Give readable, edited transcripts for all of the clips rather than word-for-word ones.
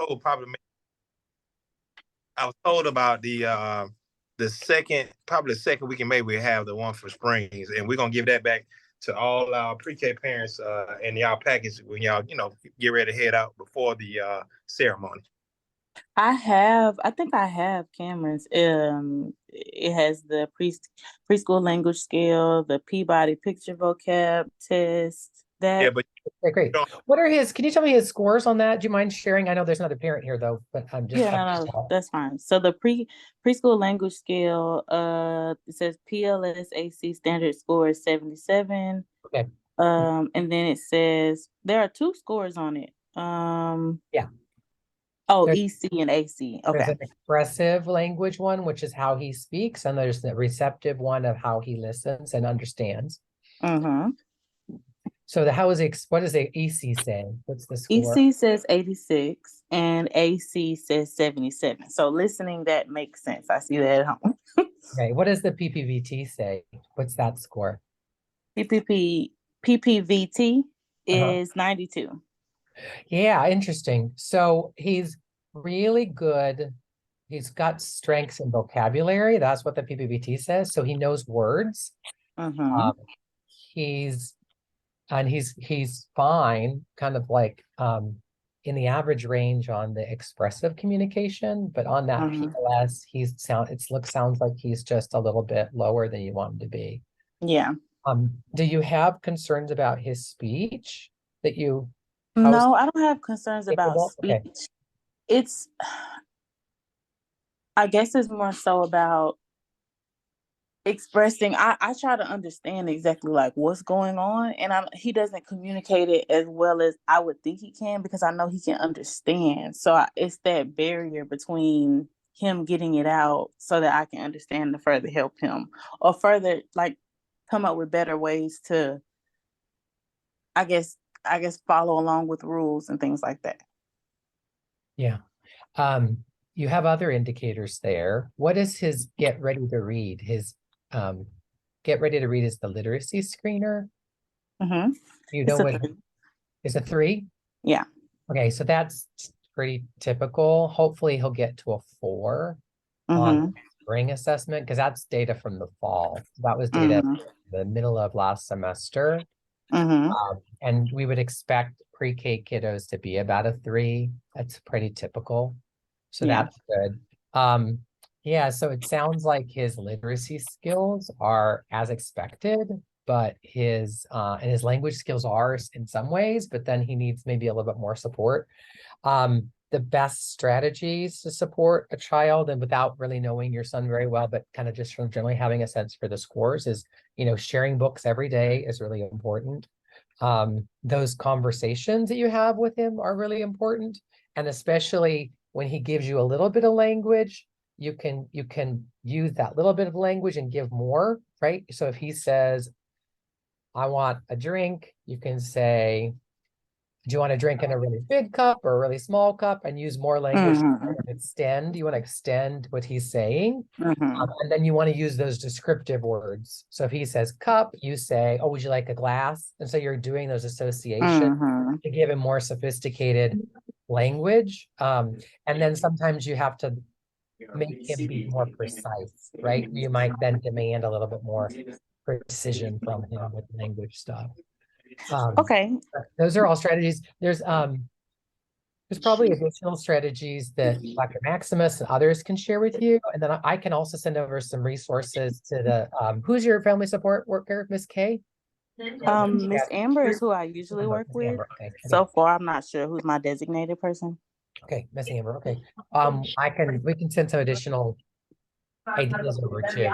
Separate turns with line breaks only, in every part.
told I was told about the second, probably the second weekend May we have the one for Springs, and we're gonna give that back to all our pre-K parents and y'all package when y'all get ready to head out before the ceremony.
I think I have Cameron's. It has the preschool language scale, the Peabody picture vocab test.
Yeah,
That
but
Okay, great. What are his, can you tell me his scores on that? Do you mind sharing? I know there's another parent here though, but I'm just.
Yeah, no, that's fine. So the preschool language scale, it says PLS AC standard score is 77.
Okay.
And then it says there are two scores on it.
Yeah.
Oh,
There's,
EC and AC.
there's
Okay.
an expressive language one, which is how he speaks, and there's the receptive one of how he listens and understands.
Mm-hmm.
So what does the EC say? What's the score?
EC says 86 and AC says 77. So listening, that makes sense. I see that at home.
Okay, what does the PPVT say? What's that score?
PPVT is 92.
Yeah, interesting. So he's really good. He's got strengths in vocabulary. That's what the PPVT says. So he knows words.
Mm-hmm.
He's fine, kind of like in the average range on the expressive communication, but on that PLS, sounds like he's just a little bit lower than you want him to be.
Yeah.
Do you have concerns about his speech that you?
No, I don't have concerns about speech.
Okay.
I guess it's more so about expressing. I try to understand exactly like what's going on, and he doesn't communicate it as well as I would think he can, because I know he can understand. So it's that barrier between him getting it out so that I can understand to further help him, or further like come up with better ways to, I guess follow along with rules and things like that.
Yeah. You have other indicators there. What is his get ready to read? His get ready to read is the literacy screener.
Mm-hmm.
You know what is a 3?
Yeah.
Okay, so that's pretty typical. Hopefully he'll get to a 4 on spring assessment, because that's data from the fall. That was data the middle of last semester. And we would expect pre-K kiddos to be about a 3. That's pretty typical. So that's good. Yeah, so it sounds like his literacy skills are as expected, but his language skills are in some ways, but then he needs maybe a little bit more support. The best strategies to support a child, and without really knowing your son very well, but kind of just from generally having a sense for the scores, is, sharing books every day is really important. Those conversations that you have with him are really important. And especially when he gives you a little bit of language, you can use that little bit of language and give more, right? So if he says, I want a drink, you can say, do you want to drink in a really big cup or a really small cup, and use more language to extend. You want to extend what he's saying. And then you want to use those descriptive words. So if he says cup, you say, oh, would you like a glass? And so you're doing those associations to give him more sophisticated language. And then sometimes you have to make him be more precise, right? You might then demand a little bit more precision from him with language stuff.
Okay.
Those are all strategies. There's probably additional strategies that Dr. Maximus and others can share with you. And then I can also send over some resources to the, who's your family support worker, Miss Kay?
Miss Amber is who I usually work with. Okay. So far, I'm not sure who's my designated person.
Okay, Miss Amber. Okay. We can send some additional ideas over too.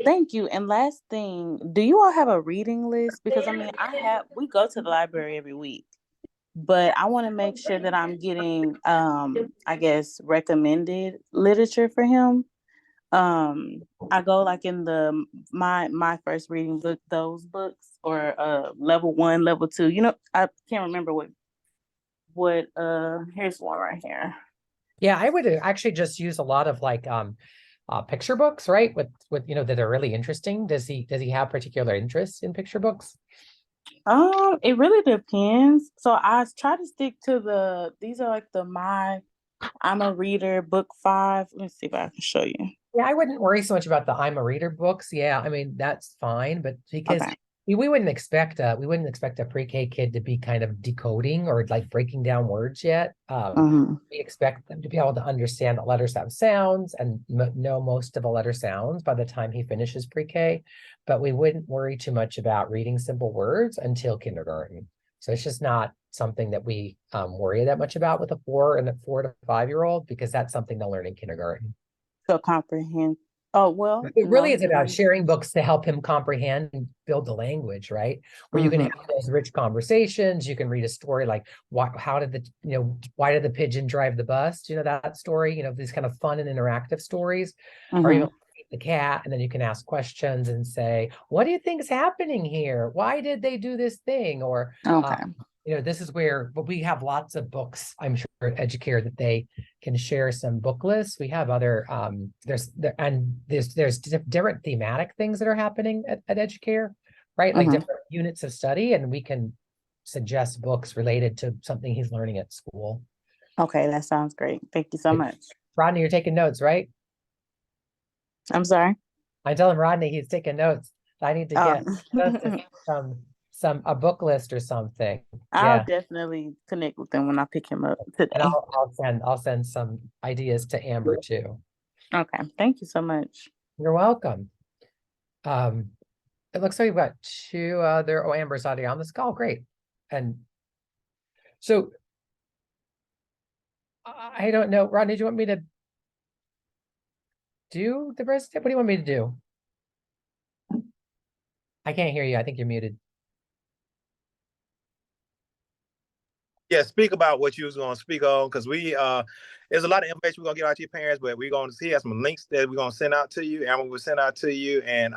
Thank you. And last thing, do you all have a reading list? Because we go to the library every week, but I want to make sure that I'm getting I guess recommended literature for him. I go like in my first reading book, those books, or level 1, level 2. I can't remember what here's one right here.
Yeah, I would actually just use a lot of like picture books, right? With that are really interesting. Does he have particular interests in picture books?
It really depends. So I try to stick to these are like I'm a reader book 5. Let me see if I can show you.
Yeah, I wouldn't worry so much about the I'm a reader books. Yeah, I mean that's fine, but because
Okay.
we wouldn't expect a pre-K kid to be kind of decoding or like breaking down words yet.
Mm-hmm.
We expect them to be able to understand that letters have sounds and know most of the letter sounds by the time he finishes pre-K, but we wouldn't worry too much about reading simple words until kindergarten. So it's just not something that we worry that much about with a 4 to 5 year old because that's something they'll learn in kindergarten.
So comprehend. Oh, well,
It
no.
really is about sharing books to help him comprehend and build the language, right? Where you can have those rich conversations. You can read a story like, how did why did the pigeon drive the bus? You know, that story, these kind of fun and interactive stories, or even the cat. And then you can ask questions and say, what do you think is happening here? Why did they do this thing? Or,
Okay.
this is where, but we have lots of books, I'm sure, at Educare that they can share some book lists. We have other there's different thematic things that are happening at Educare, right? Like different units of study, and we can suggest books related to something he's learning at school.
Okay, that sounds great. Thank you so much.
Rodney, you're taking notes, right?
I'm sorry.
I tell him Rodney he's taking notes. I need to get a book list or something.
I'll definitely connect with him when I pick him up today.
And I'll send some ideas to Amber too.
Okay, thank you so much.
You're welcome. It looks like we've got 2 other. Oh, Amber's already on this call. Great. And so I don't know, Rodney, do you want me to do the presentation? What do you want me to do? I can't hear you. I think you're muted.
Yeah, speak about what you was going to speak on, because there's a lot of information we're going to get out to your parents, but we're going to see some links that we're going to send out to you, and we will send out to you. And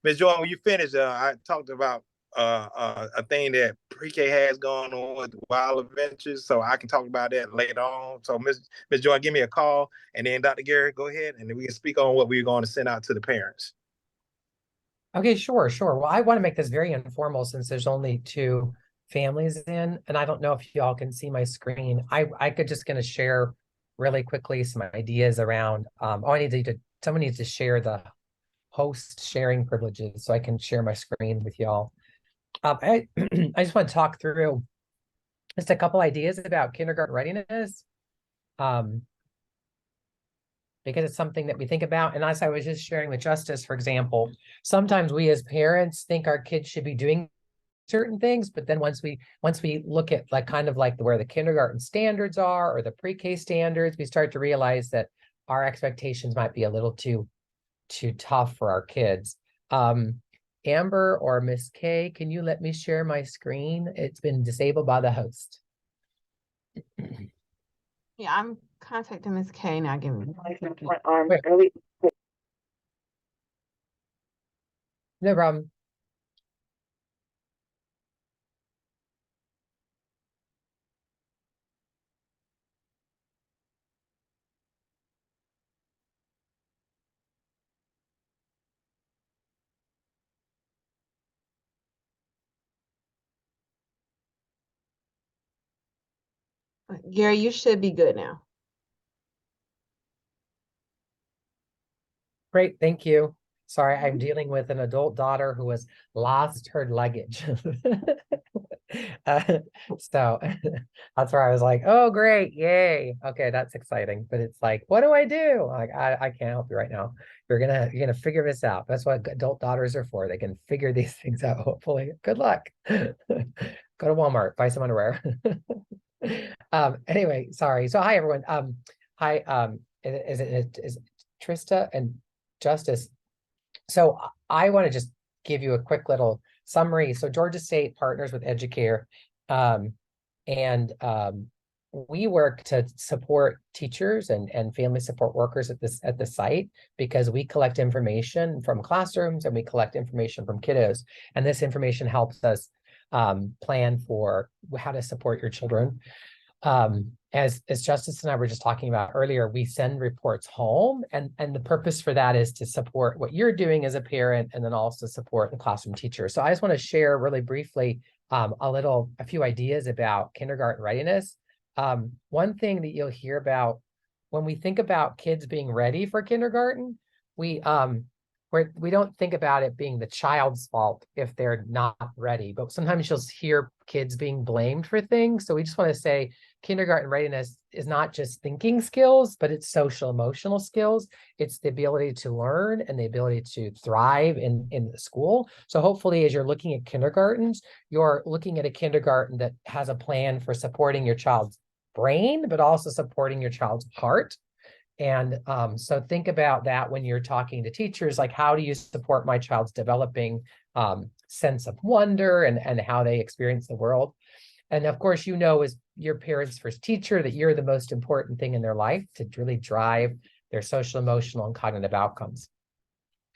Ms. Jordan, when you finish, I talked about a thing that pre-K has going on with Wild Adventures, so I can talk about that later on. So Ms. Jordan, give me a call, and then Dr. Gary, go ahead, and then we can speak on what we're going to send out to the parents.
Okay, sure. Well, I want to make this very informal since there's only 2 families in, and I don't know if y'all can see my screen. I could just going to share really quickly some ideas around. Someone needs to share the host sharing privileges so I can share my screen with y'all. I just want to talk through just a couple ideas about kindergarten readiness. Because it's something that we think about. And as I was just sharing with Justice, for example, sometimes we as parents think our kids should be doing certain things, but then once we look at kind of where the kindergarten standards are or the pre-K standards, we start to realize that our expectations might be a little too tough for our kids. Amber or Miss K, can you let me share my screen? It's been disabled by the host.
Yeah, I'm contacting Miss K now. Give me
No problem.
Gary, you should be good now.
Great, thank you. Sorry, I'm dealing with an adult daughter who has lost her luggage. So that's where I was like, oh, great, yay. Okay, that's exciting. But it's like, what do I do? Like, I can't help you right now. You're gonna figure this out. That's what adult daughters are for. They can figure these things out, hopefully. Good luck. Go to Walmart, buy some underwear. Anyway, sorry. So hi everyone. Hi, is it Trista and Justice? So I want to just give you a quick little summary. So Georgia State partners with Educare, and we work to support teachers and family support workers at the site because we collect information from classrooms and we collect information from kiddos, and this information helps us plan for how to support your children. As Justice and I were just talking about earlier, we send reports home, and the purpose for that is to support what you're doing as a parent, and then also support the classroom teacher. So I just want to share really briefly a few ideas about kindergarten readiness. One thing that you'll hear about when we think about kids being ready for kindergarten, we don't think about it being the child's fault if they're not ready, but sometimes you'll hear kids being blamed for things. So we just want to say kindergarten readiness is not just thinking skills, but it's social emotional skills. It's the ability to learn and the ability to thrive in the school. So hopefully, as you're looking at kindergartens, you're looking at a kindergarten that has a plan for supporting your child's brain, but also supporting your child's heart. And so think about that when you're talking to teachers, like how do you support my child's developing sense of wonder and how they experience the world? And of course, you know, as your parents' first teacher, that you're the most important thing in their life to really drive their social, emotional, and cognitive outcomes.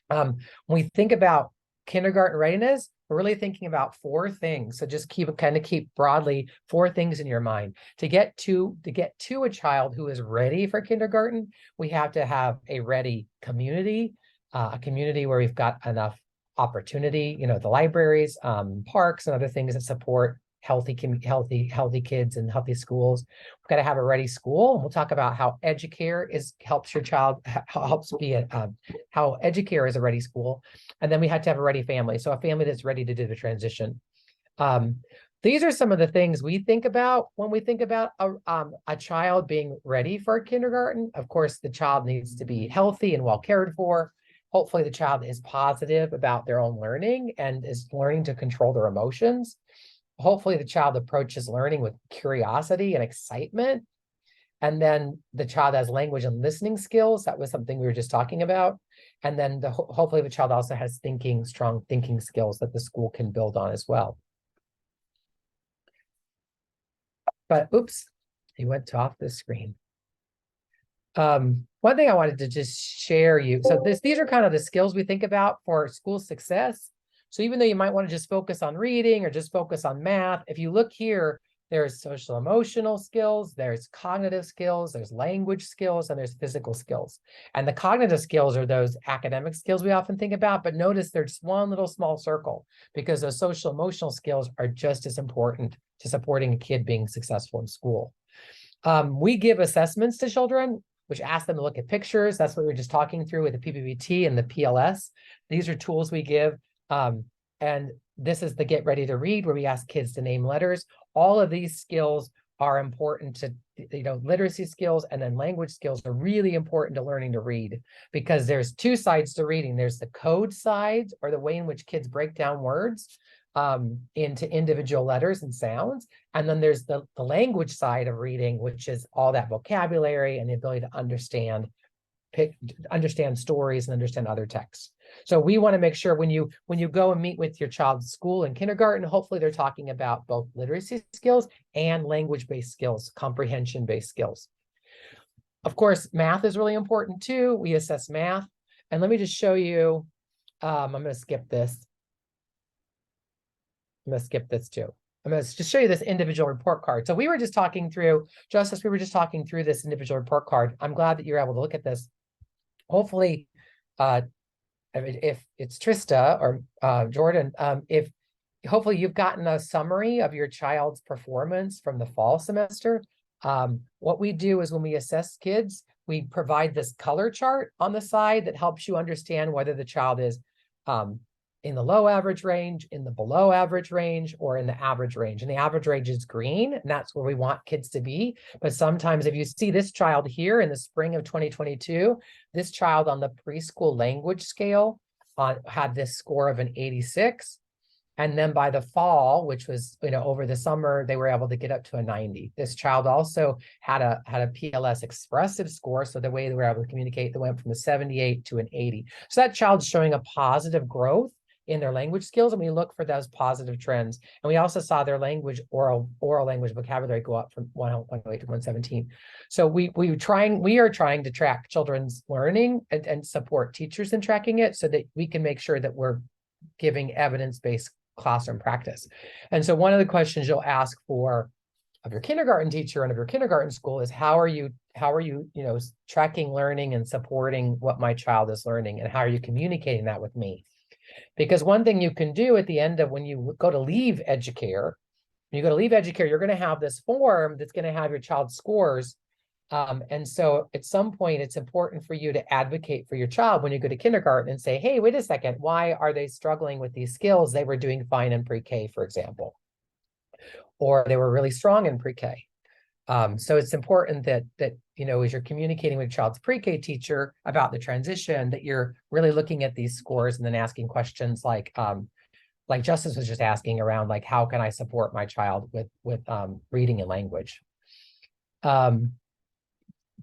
When we think about kindergarten readiness, we're really thinking about 4 things. So just keep broadly 4 things in your mind. To get to a child who is ready for kindergarten, we have to have a ready community, a community where we've got enough opportunity, the libraries, parks, and other things that support healthy kids and healthy schools. We've got to have a ready school. And we'll talk about how Educare helps your child, how Educare is a ready school. And then we had to have a ready family. So a family that's ready to do the transition. These are some of the things we think about when we think about a child being ready for kindergarten. Of course, the child needs to be healthy and well cared for. Hopefully the child is positive about their own learning and is learning to control their emotions. Hopefully the child approaches learning with curiosity and excitement. And then the child has language and listening skills. That was something we were just talking about. And then hopefully the child also has strong thinking skills that the school can build on as well. But oops, he went off the screen. One thing I wanted to just share you. So these are kind of the skills we think about for school success. So even though you might want to just focus on reading or just focus on math, if you look here, there's social emotional skills, there's cognitive skills, there's language skills, and there's physical skills. And the cognitive skills are those academic skills we often think about, but notice there's one little small circle because those social emotional skills are just as important to supporting a kid being successful in school. We give assessments to children, which ask them to look at pictures. That's what we were just talking through with the PPBT and the PLS. These are tools we give. And this is the Get Ready to Read, where we ask kids to name letters. All of these skills are important to, literacy skills and then language skills are really important to learning to read because there's 2 sides to reading. There's the code side, or the way in which kids break down words into individual letters and sounds. And then there's the language side of reading, which is all that vocabulary and the ability to understand stories and understand other texts. So we want to make sure when you go and meet with your child's school in kindergarten, hopefully they're talking about both literacy skills and language-based skills, comprehension-based skills. Of course, math is really important too. We assess math. And let me just show you, I'm going to skip this. I'm going to skip this too. I'm going to just show you this individual report card. So we were just talking through, Justice, we were just talking through this individual report card. I'm glad that you're able to look at this. Hopefully, if it's Trista or Jordan, if hopefully you've gotten a summary of your child's performance from the fall semester. What we do is when we assess kids, we provide this color chart on the side that helps you understand whether the child is in the low average range, in the below average range, or in the average range. And the average range is green, and that's where we want kids to be. But sometimes if you see this child here in the spring of 2022, this child on the preschool language scale had this score of an 86. And then by the fall, which was, over the summer, they were able to get up to a 90. This child also had a PLS expressive score. So the way they were able to communicate, they went from a 78 to an 80. So that child's showing a positive growth in their language skills, and we look for those positive trends. And we also saw their oral language vocabulary go up from 108 to 117. So we are trying to track children's learning and support teachers in tracking it so that we can make sure that we're giving evidence-based classroom practice. And so one of the questions you'll ask for your kindergarten teacher and of your kindergarten school is how are you, tracking learning and supporting what my child is learning, and how are you communicating that with me? Because one thing you can do at the end of when you go to leave Educare, you're going to have this form that's going to have your child's scores. And so at some point, it's important for you to advocate for your child when you go to kindergarten and say, hey, wait a second, why are they struggling with these skills? They were doing fine in pre-K, for example, or they were really strong in pre-K. So it's important that as you're communicating with your child's pre-K teacher about the transition, that you're really looking at these scores and then asking questions like Justice was just asking around, like, how can I support my child with reading and language?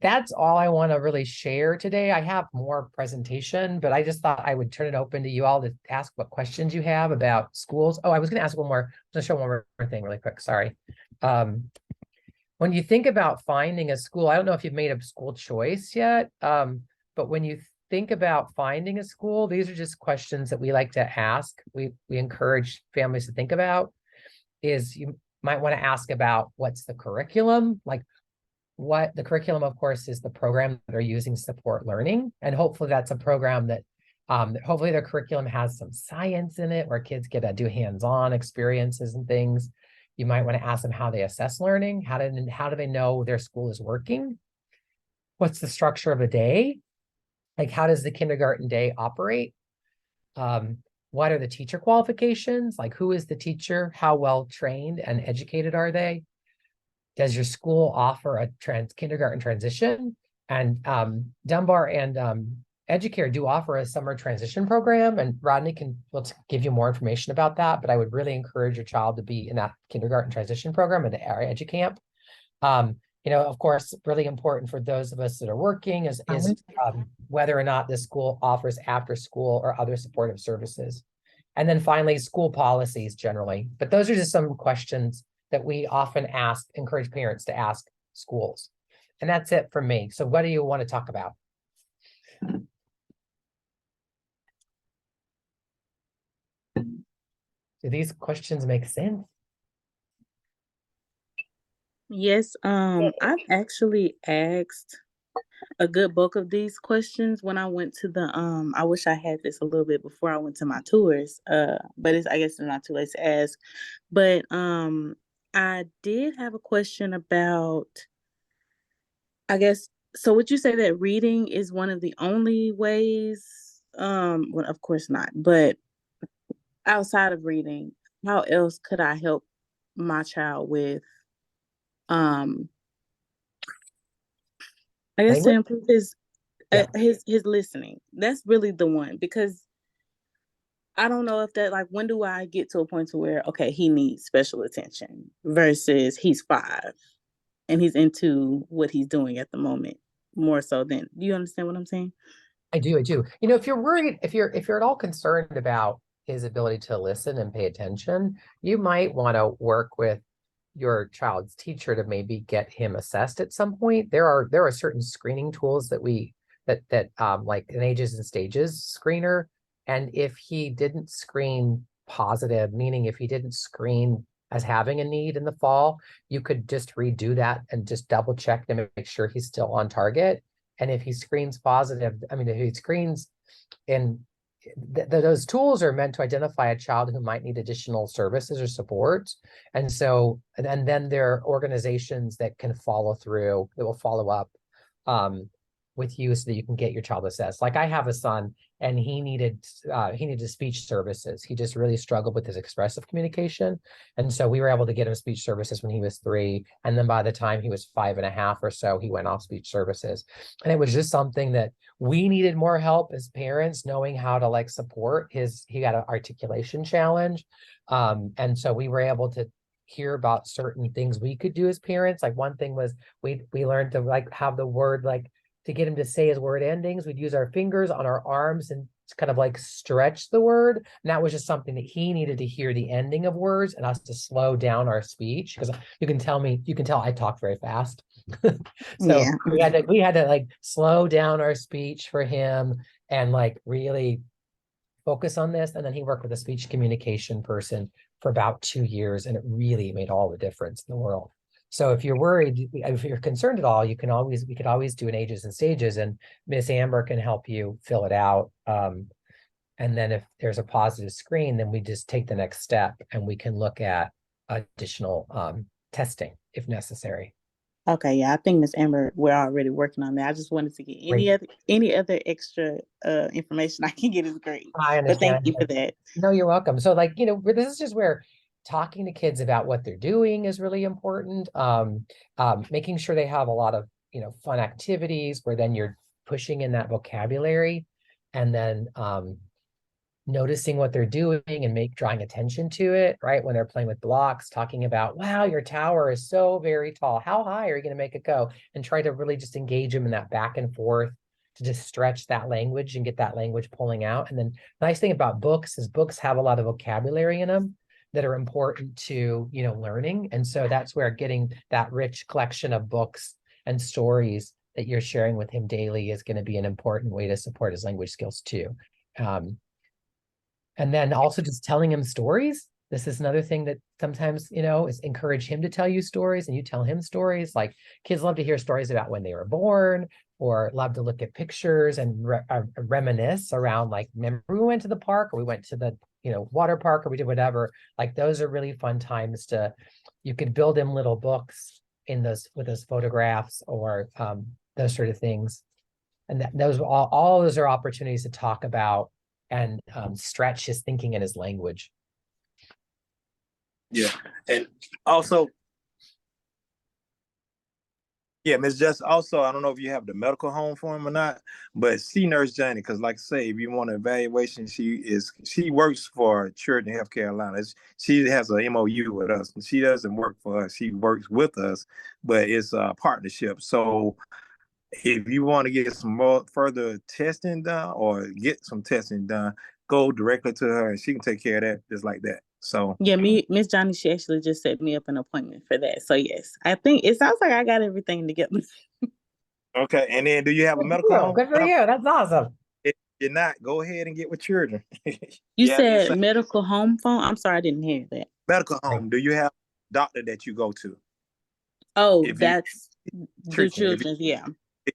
That's all I want to really share today. I have more presentation, but I just thought I would turn it open to you all to ask what questions you have about schools. Oh, I was going to ask one more. I'm going to show one more thing really quick. Sorry. When you think about finding a school, I don't know if you've made a school choice yet, but when you think about finding a school, these are just questions that we like to ask. We encourage families to think about. Is you might want to ask about what's the curriculum, like what the curriculum, of course, is the program that they're using to support learning. And hopefully that's a program that hopefully their curriculum has some science in it where kids get to do hands-on experiences and things. You might want to ask them how they assess learning. How do they know their school is working? What's the structure of a day? Like, how does the kindergarten day operate? What are the teacher qualifications? Like, who is the teacher? How well trained and educated are they? Does your school offer a kindergarten transition? And Dunbar and Educare do offer a summer transition program, and Rodney will give you more information about that. But I would really encourage your child to be in that kindergarten transition program at our EduCamp. Of course, really important for those of us that are working is whether or not the school offers after school or other supportive services. And then finally, school policies generally. But those are just some questions that we often encourage parents to ask schools. And that's it from me. So what do you want to talk about? Do these questions make sense?
Yes, I've actually asked a good bulk of these questions when I went to the I wish I had this a little bit before I went to my tours. But I guess it's not too late to ask. But I did have a question about, I guess, so would you say that reading is one of the only ways? Well, of course not, but outside of reading, how else could I help my child with I guess to improve his listening? That's really the one, because I don't know if that, like, when do I get to a point to where, okay, he needs special attention versus he's 5 and he's into what he's doing at the moment more so than, do you understand what I'm saying?
I do. If you're worried, if you're at all concerned about his ability to listen and pay attention, you might want to work with your child's teacher to maybe get him assessed at some point. There are certain screening tools that like an ages and stages screener. And if he didn't screen positive, meaning if he didn't screen as having a need in the fall, you could just redo that and just double check to make sure he's still on target. And if he screens positive, if he screens in those tools are meant to identify a child who might need additional services or support. And then there are organizations that can follow through, that will follow up with you so that you can get your child assessed. Like, I have a son and he needed speech services. He just really struggled with his expressive communication. And so we were able to get him speech services when he was 3. And then by the time he was 5.5 or so, he went off speech services. And it was just something that we needed more help as parents, knowing how to support he had an articulation challenge. And so we were able to hear about certain things we could do as parents. Like, one thing was we learned to have the word, to get him to say his word endings, we'd use our fingers on our arms and kind of stretch the word. And that was just something that he needed to hear the ending of words and us to slow down our speech, because you can tell I talk very fast. So
yeah,
we had to slow down our speech for him and really focus on this. And then he worked with a speech communication person for about 2 years, and it really made all the difference in the world. So if you're worried, if you're concerned at all, we could always do an ages and stages, and Miss Amber can help you fill it out. And then if there's a positive screen, then we just take the next step and we can look at additional testing if necessary.
Okay, yeah, I think Miss Amber, we're already working on that. I just wanted to get
Great.
any other extra information I can get is great.
I
But thank
understand.
you for that.
No, you're welcome. So like, this is just where talking to kids about what they're doing is really important. Making sure they have a lot of, fun activities where then you're pushing in that vocabulary, and then noticing what they're doing and drawing attention to it, right? When they're playing with blocks, talking about, wow, your tower is so very tall. How high are you going to make it go? And try to really just engage them in that back and forth to just stretch that language and get that language pulling out. And then the nice thing about books is books have a lot of vocabulary in them that are important to, learning. And so that's where getting that rich collection of books and stories that you're sharing with him daily is going to be an important way to support his language skills too. And then also just telling him stories. This is another thing that sometimes, is encourage him to tell you stories and you tell him stories. Like kids love to hear stories about when they were born, or love to look at pictures and reminisce around, like, remember we went to the park, or we went to the, water park, or we did whatever. Like those are really fun times you could build him little books with those photographs, or those sort of things. And those all those are opportunities to talk about and stretch his thinking and his language.
Yeah, and also, yeah, Miss Jess. Also, I don't know if you have the medical home for him or not, but see Nurse Johnny, because like I say, if you want an evaluation, she works for Children Healthcare Atlanta. She has a MOU with us, and she doesn't work for us. She works with us, but it's a partnership. So if you want to get some more further testing done or get some testing done, go directly to her and she can take care of that just like that. So
yeah, Miss Johnny, she actually just set me up an appointment for that. So yes, I think it sounds like I got everything together.
okay, and then do you have a medical home?
Good for you. That's awesome.
If you're not, go ahead and get with Children.
You said medical home phone? I'm sorry, I didn't hear that.
Medical home. Do you have a doctor that you go to?
Oh, that's the Children's,
yeah.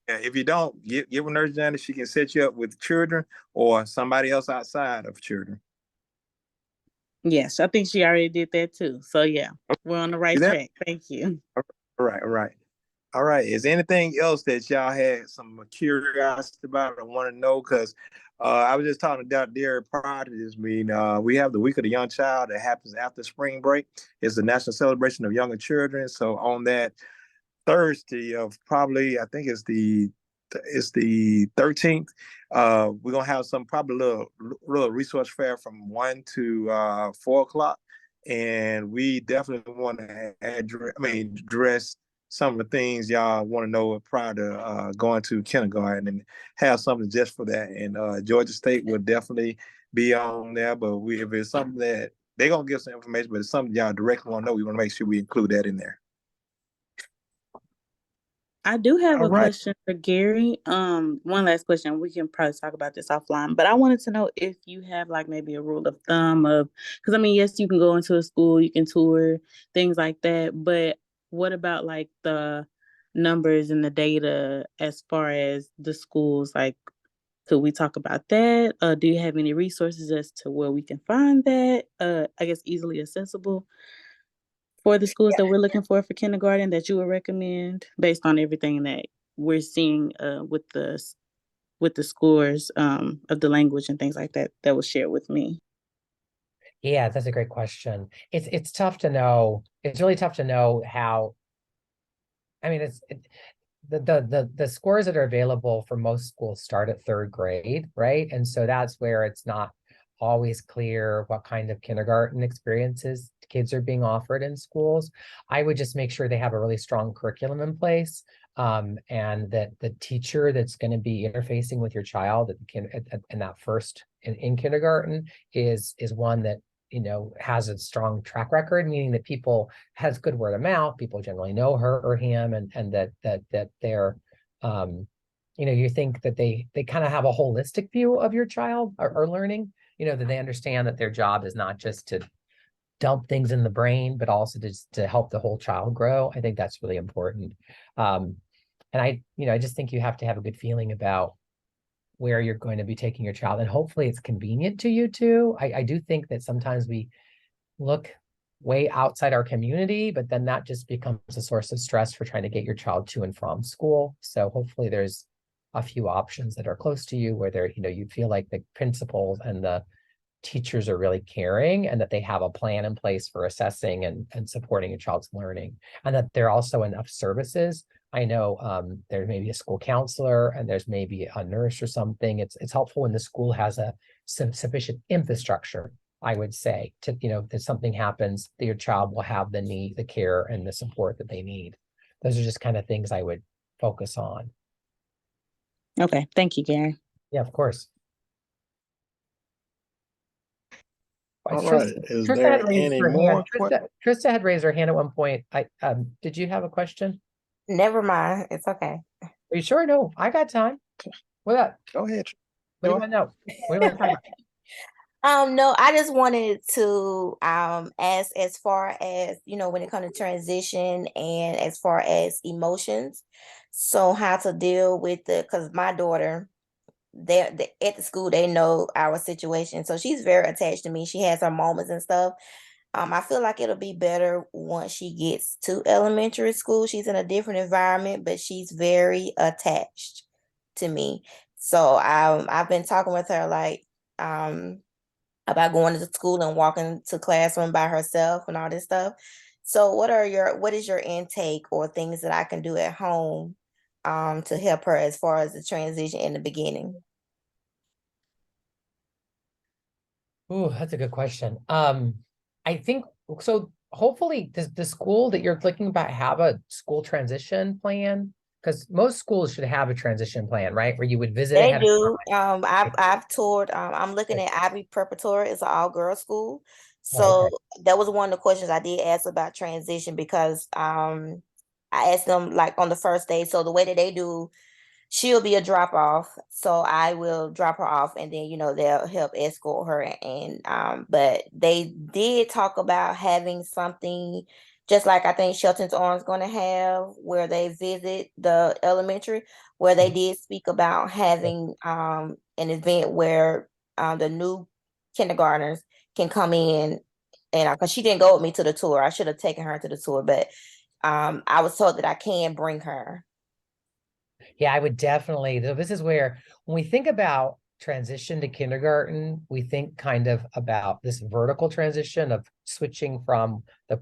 If you don't, get with Nurse Janet. She can set you up with Children or somebody else outside of Children.
Yes, I think she already did that too. So yeah, we're on the right track. Thank you.
All right. Is there anything else that y'all had some curiosity about or want to know? Because I was just talking to Dr. Derek prior to this meeting. We have the Week of the Young Child that happens after spring break. It's the National Celebration of Younger Children. So on that Thursday of probably, I think it's the 13th. We're gonna have some probably little resource fair from 1 to 4 o'clock, and we definitely want to address some of the things y'all want to know prior to going to kindergarten, and have something just for that. And Georgia State will definitely be on there, but if it's something that they're gonna give some information, but it's something y'all directly want to know, we want to make sure we include that in there.
I do have a question for Gary. One last question. We can probably talk about this offline, but I wanted to know if you have like maybe a rule of thumb because yes, you can go into a school, you can tour, things like that, but what about like the numbers and the data as far as the schools? Like, could we talk about that? Do you have any resources as to where we can find that? I guess easily accessible for the schools that we're looking for kindergarten that you would recommend based on everything that we're seeing with the scores of the language and things like that was shared with me?
Yeah, that's a great question. It's tough to know. It's really tough to know how. I mean, the scores that are available for most schools start at 3rd grade, right? And so that's where it's not always clear what kind of kindergarten experiences kids are being offered in schools. I would just make sure they have a really strong curriculum in place, and that the teacher that's going to be interfacing with your child in that first in kindergarten is one that has a strong track record, meaning that people has good word of mouth. People generally know her or him, and that they're you think that they kind of have a holistic view of your child or learning. That they understand that their job is not just to dump things in the brain, but also to help the whole child grow. I think that's really important. And I just think you have to have a good feeling about where you're going to be taking your child, and hopefully it's convenient to you too. I do think that sometimes we look way outside our community, but then that just becomes a source of stress for trying to get your child to and from school. So hopefully there's a few options that are close to you where you feel like the principals and the teachers are really caring, and that they have a plan in place for assessing and supporting a child's learning, and that there are also enough services. I know there may be a school counselor, and there's maybe a nurse or something. It's helpful when the school has a sufficient infrastructure, I would say, to, if something happens, that your child will have the care and the support that they need. Those are just kind of things I would focus on.
Okay, thank you, Gary.
Yeah, of course.
All right. Is there any more questions?
Trista had raised her hand at one point. Did you have a question?
Never mind. It's okay.
Are you sure? No, I got time. What up?
Go ahead.
What do you want to know? What do you want to talk about?
No, I just wanted to ask, as far as, when it comes to transition and as far as emotions, so how to deal with because my daughter, they at the school, they know our situation, so she's very attached to me. She has her moments and stuff. I feel like it'll be better once she gets to elementary school. She's in a different environment, but she's very attached to me. So I've been talking with her about going to school and walking to classroom by herself and all this stuff. So what is your intake or things that I can do at home to help her as far as the transition in the beginning?
Ooh, that's a good question. I think so. Hopefully, does the school that you're thinking about have a school transition plan? Because most schools should have a transition plan, right? Where you would visit
They
ahead of
do.
time.
I've toured. I'm looking at Ivy Preparatory. It's an all-girls school.
Oh,
So that was one of the questions I did ask about transition, because I asked them like on the first day. So the way that they do, she'll be a drop off, so I will drop her off, and then they'll help escort her. And but they did talk about having something just like I think Shelton's Arms going to have, where they visit the elementary, where they did speak about having an event where the new kindergartners can come in. And because she didn't go with me to the tour, I should have taken her to the tour, but I was told that I can bring her.
Yeah, I would definitely. This is where, when we think about transition to kindergarten, we think kind of about this vertical transition of switching from the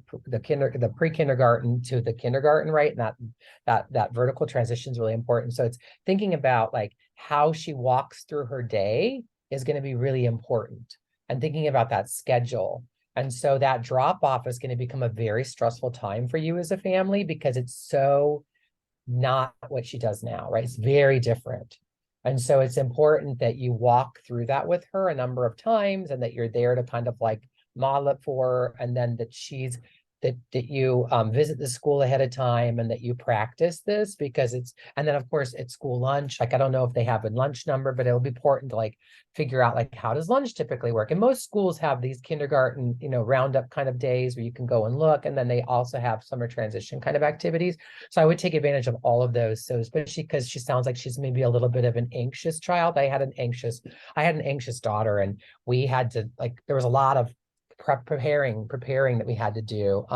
pre-kindergarten to the kindergarten, right? And that vertical transition is really important. So it's thinking about like how she walks through her day is going to be really important, and thinking about that schedule. And so that drop off is going to become a very stressful time for you as a family, because it's so not what she does now, right? It's very different. And so it's important that you walk through that with her a number of times, and that you're there to kind of like model it for her, and then that you visit the school ahead of time, and that you practice this, because and then of course at school lunch, like I don't know if they have a lunch number, but it'll be important to like figure out like, how does lunch typically work? And most schools have these kindergarten, roundup kind of days where you can go and look, and then they also have summer transition kind of activities. So I would take advantage of all of those. So especially because she sounds like she's maybe a little bit of an anxious child. I had an anxious daughter, and we had to there was a lot of preparing that we had to do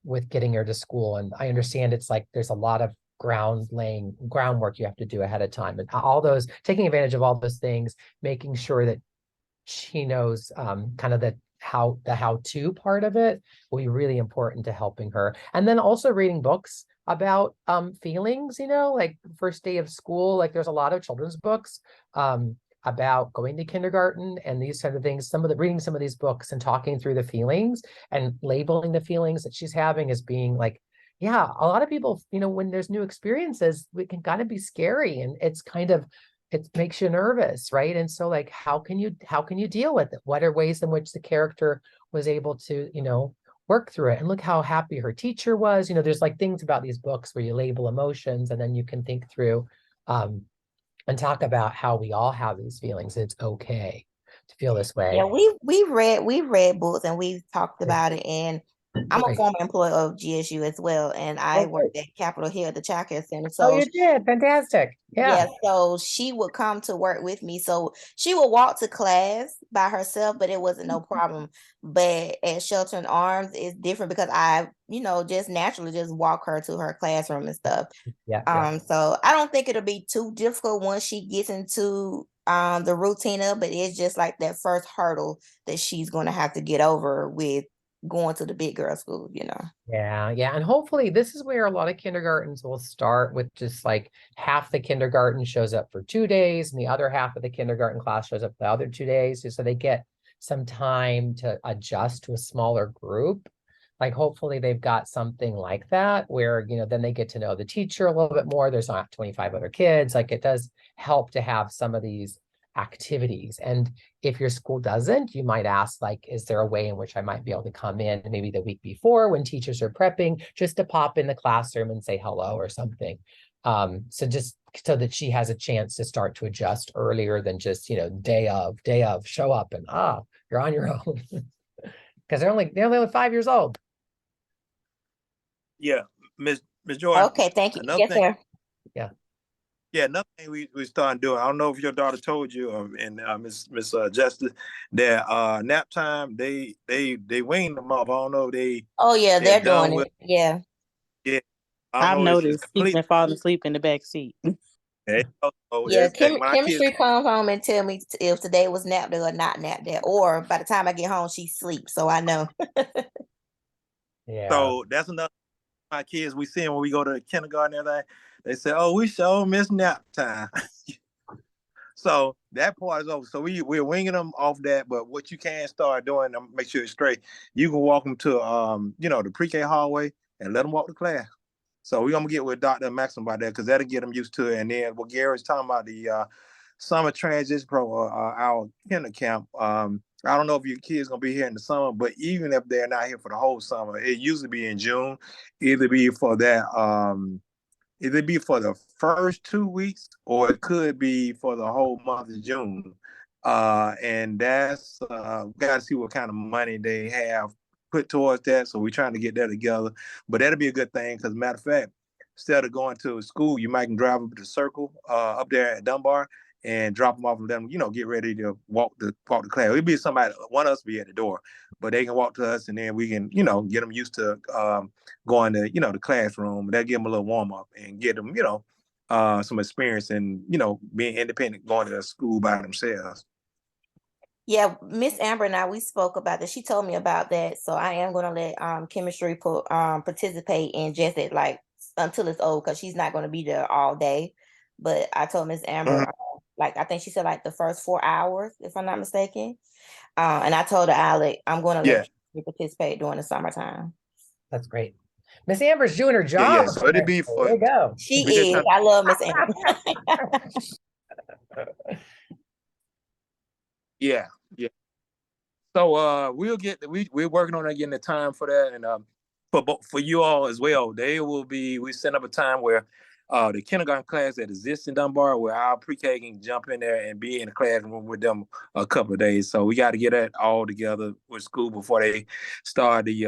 with getting her to school. And I understand it's like there's a lot of groundwork you have to do ahead of time, and all those, taking advantage of all those things, making sure that she knows kind of the how-to part of it will be really important to helping her. And then also reading books about feelings, like first day of school, like there's a lot of children's books about going to kindergarten and these sort of things. Reading some of these books and talking through the feelings and labeling the feelings that she's having as being like, yeah, a lot of people, when there's new experiences, it can kind of be scary, and it makes you nervous, right? And so like, how can you deal with it? What are ways in which the character was able to, work through it? And look how happy her teacher was. There's like things about these books where you label emotions, and then you can think through and talk about how we all have these feelings. It's okay. to feel this way.
Yeah, we read books and we've talked about it, and I'm a former employee of GSU as well, and I worked at Capitol Hill at the Child Care Center.
Oh,
So
you did? Fantastic. Yeah.
so she would come to work with me. So she would walk to class by herself, but it wasn't no problem. But at Shelter in Arms, it's different because I, just naturally just walk her to her classroom and stuff.
Yeah.
So I don't think it'll be too difficult once she gets into the routine of, but it's just like that first hurdle that she's going to have to get over with going to the big girl school,
Yeah. And hopefully this is where a lot of kindergartens will start with just like half the kindergarten shows up for 2 days and the other half of the kindergarten class shows up the other 2 days, just so they get some time to adjust to a smaller group. Like hopefully they've got something like that where, then they get to know the teacher a little bit more. There's not 25 other kids. Like it does help to have some of these activities. And if your school doesn't, you might ask, like, is there a way in which I might be able to come in maybe the week before when teachers are prepping, just to pop in the classroom and say hello or something. So just so that she has a chance to start to adjust earlier than just, day of, show up and you're on your own. Because they're only 5 years old.
Yeah, Miss Jordan.
Okay, thank you. Yes,
thing,
sir.
Yeah, another thing we started doing. I don't know if your daughter told you, and Miss Justice, that nap time they wean them off. I don't know if they.
Oh yeah, they're doing
with,
it. Yeah.
Yeah, I don't
I've
know.
noticed
It's
he's
complete.
been falling asleep in the back seat.
Yeah, chemistry comes home and tell me if today was nap day or not nap day, or by the time I get home, she sleeps, so I know.
Yeah.
So that's another. My kids, we see them when we go to kindergarten and everything. They say, "Oh, we sure miss nap time." So that part is over. So we're winging them off that. But what you can start doing to make sure it's straight, you can walk them to the pre-K hallway and let them walk to class. So we're gonna get with Dr. Maxim about that because that'll get them used to it. And then what Gary's talking about, the summer transition program, our kinder camp. I don't know if your kids gonna be here in the summer, but even if they're not here for the whole summer, it usually be in June. Either be for that, either be for the first 2 weeks, or it could be for the whole month of June. And that's gotta see what kind of money they have put towards that. So we're trying to get that together. But that'll be a good thing because matter of fact, instead of going to school, you might can drive up to the circle up there at Dunbar and drop them off and let them, get ready to walk the class. It'd be somebody, one of us be at the door, but they can walk to us and then we can, get them used to going to, the classroom. That'll give them a little warm up and get them, some experience in, being independent, going to school by themselves.
Yeah, Miss Amber and I, we spoke about that. She told me about that. So I am going to let chemistry participate in just it, like until it's over, because she's not going to be there all day. But I told Miss Amber, I think she said like the first 4 hours, if I'm not mistaken. And I told her, Alec, I'm going to let you participate during the summertime.
That's great. Miss Amber's doing her job.
Yeah. So it'd be
There you go.
She is. I love Miss Amber.
Yeah. So we're working on getting the time for that, and for you all as well. We set up a time where the kindergarten class that exists in Dunbar, where our pre-K can jump in there and be in the classroom with them a couple of days. So we got to get that all together with school before they start the